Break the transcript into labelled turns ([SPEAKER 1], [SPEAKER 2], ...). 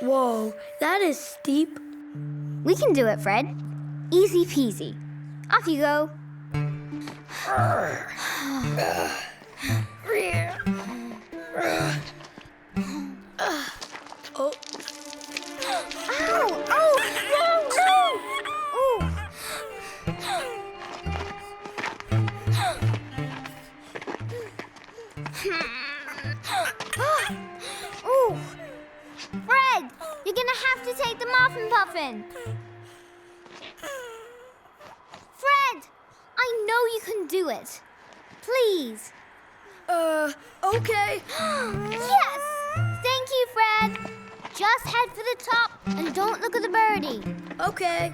[SPEAKER 1] Whoa, that is steep.
[SPEAKER 2] We can do it, Fred. Easy peasy. Off you go.
[SPEAKER 1] Oh,
[SPEAKER 2] Ow! Oh! No! Ooh! Ooh! Fred, you're gonna have to take the Muffinpuffin. Fred, I know you can do it. Please.
[SPEAKER 1] okay.
[SPEAKER 2] Yes! Thank you, Fred. Just head for the top and don't look at the birdie.
[SPEAKER 1] Okay.